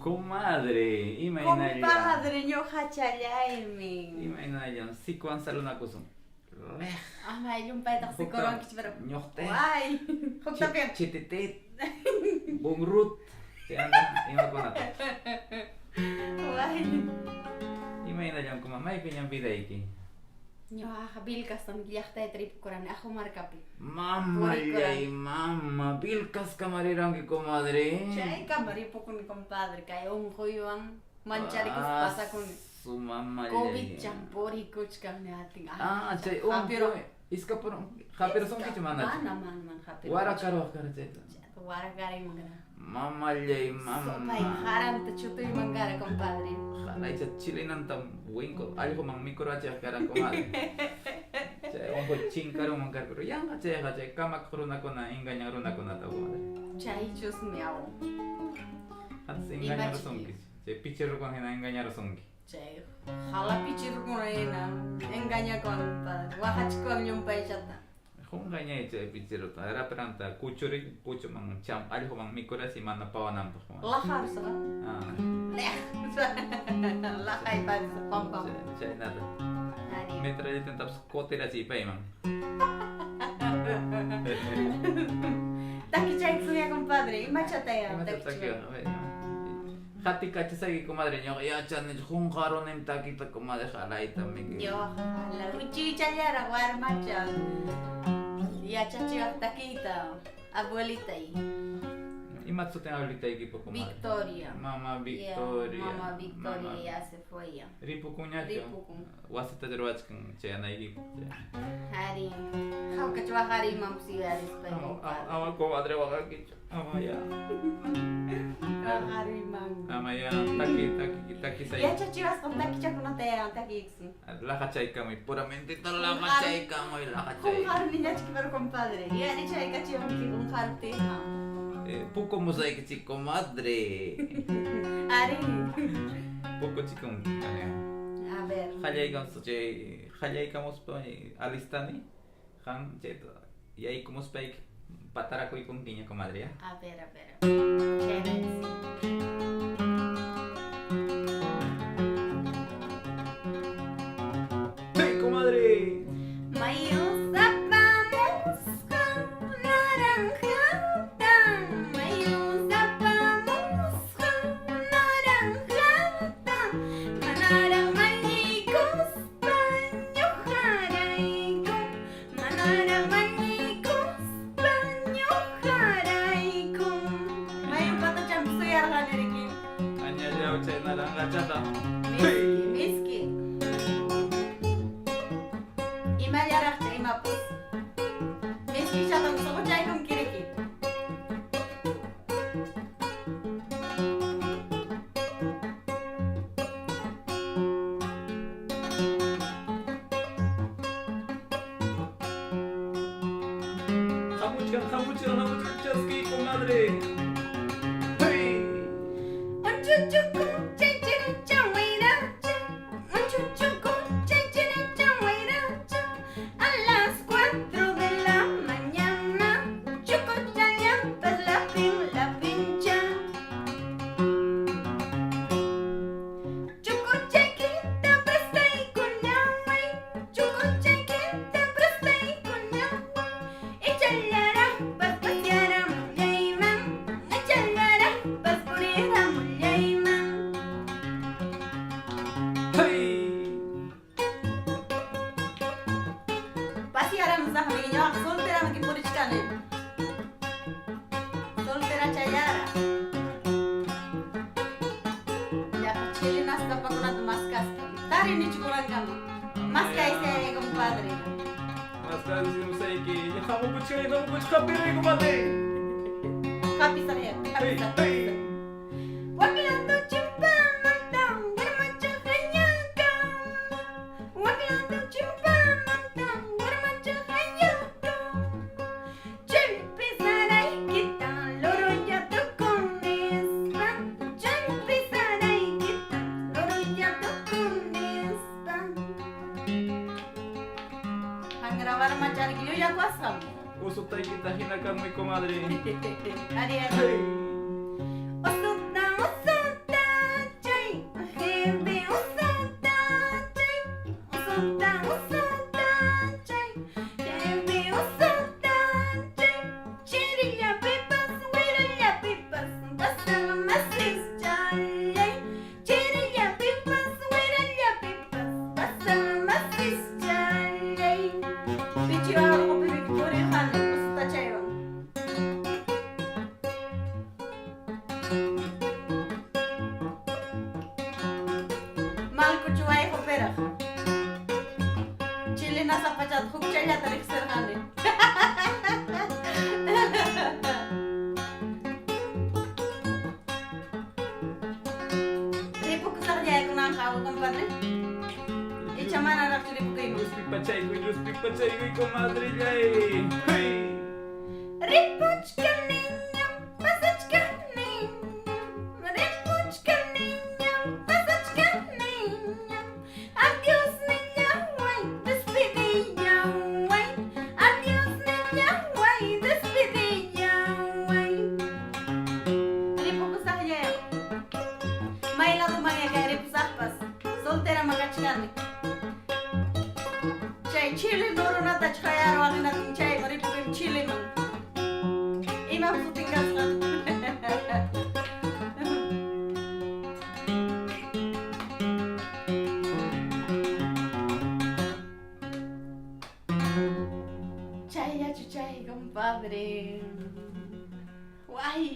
Comadre, imagínate. Compadre, ñoqa challaimi. Imagínate, si cuan salunakusun. Amay, yung petak si Koronki, pero... Ñoqte. Ay, huktapian. Chititit. Bungrut. Si anda, imakunata. Ay. Imagínate, como may pinyang bidaiki. Ñoqa habilkas tam llaqta trip kuran ajo markapi. Mama, Puri yay, mama. Bilkas kamarirang ki comadre. Chay kamari po kun compadre, kaya huyuang mancharikus pasa kun Su mama, COVID champori kuchkang ni ating chay, hapiro. iska por hapiro son kichu mana. Man, hapiro. Wara karo chay. Wara kari mangana. Mama, yay, mama. Sopay, haram te chutoy mangara, compadre. Halay sa chilinan tam wingko. Aliho mang mikro aja kara comadre. Chay, onko chingkaro mangkar pero yang chay kamak runa ko na inganya runa ko na ta comadre. Chay chus miao. At sa inganya ro songki. Chay picture ko hina inganya ro songki. Chay, hala pichir ko na engaña con compadre. Wahach ko yung paisata. Kung ganyan ito picture to. Era peranta kuchuri pucho mang cham aliho mang mikro si mana pawanam to comadre. Lahar sa. Leh. Lakay pa sa pampam. Chay nada. Ani. Metra dito tapos kote ra si pa imang. Taki chay suya compadre, imachata ya. Hati kacha sagi comadre nyo ya chan kung karo nem takita comadre halay tamig. Yo, la uchi chayara war macha. Ya chachi takita. Abuelita y Imatsu ten ahorita equipo comadre. Victoria. Mama Victoria. Yeah, Mama Victoria ya se fue ya. Ripu kunya Ripu kun. Wasita derwach kan che na equipo. Hari. How kachwa hari mam si hari Spain. Awa comadre waka kicho. Amaya. Hari mang. Amaya taki say. Ya chachi was con taki chaco no te taki iksi. La kachay kami puramente to la kachay kami la Kung kachay. hari niya chiki pero compadre. Ya ni chay kachi yung kung hari te ha. Poco mosaic si comadre. Hari. Poco chikong ano yan. A ver. Hayay kamos pa alistani. Han cheto. Yay kamos pa patara ko ikong kinya comadre ya. A ver. Chévere. Hey comadre. Mayos zapamos con naranjata. Mayos zapamos con naranjata. Manarang manikos banyo harayko. Manarang manikos banyo harayko. Mayong pata chan suyar ka nirikin. Anya jauh chay na lang kachata. Miski. Imayarak sa imapos. Miski siya tang gusto ko chay kong kiriki. Kamuchkan chaski comadre. Hey. Unchuchuku, chay chawira cha. Unchuchuku, chay chawira cha. A las 4 de la mañana, chuco chayantas la pincha. Chuco chaquita presta y con agua. Chuco chaquita presta y con agua. Echalara pas pasear a Mulayman. Echalara pas purir a Mulayman. Hey. Paseáramos a Javiño, soltera makipurichkani. Soltera chayara. Ya pichili nasta pa kuna tu maskasta. Tari ni chukulan kama. Maska ese compadre. Mas casi si no sei que kamu buchka pere comadre. Kapi saya, kapi saya. Hey. Waklando chimpamantang, garmacha hanyaka. Waklando chimpamantang, garmacha hanyaka. Chelpi saray kita, loro ya to con esta. Chelpi saray kita, loro ya to con esta. Hangrabar machar giliyo ya kwasam. Usap tayo kita hinakan mo comadre. Ariel. Hey. Osuta, Tat hukchaya tarik serhane. Ripo ko sa kaya ko nakakawa compadre. Ichamana rak ripo kayo. Luz pipachay ko'y comadre jay. Hey! Ripuchka niña, pasachka niña. Ripuchka niña, pasachka niña. Adiós niña, guay, despedida, guay. Adiós niña, guay, despedida, guay. Ripo ko sa kaya. May lato mga kaya ripo sakpas. Soltera magachkani. Chay chili noro na tachkaya rawagin natin chay. Maripo kayo chili man. Imam puting kaskan. Chay ya chuchay, compadre. Guay.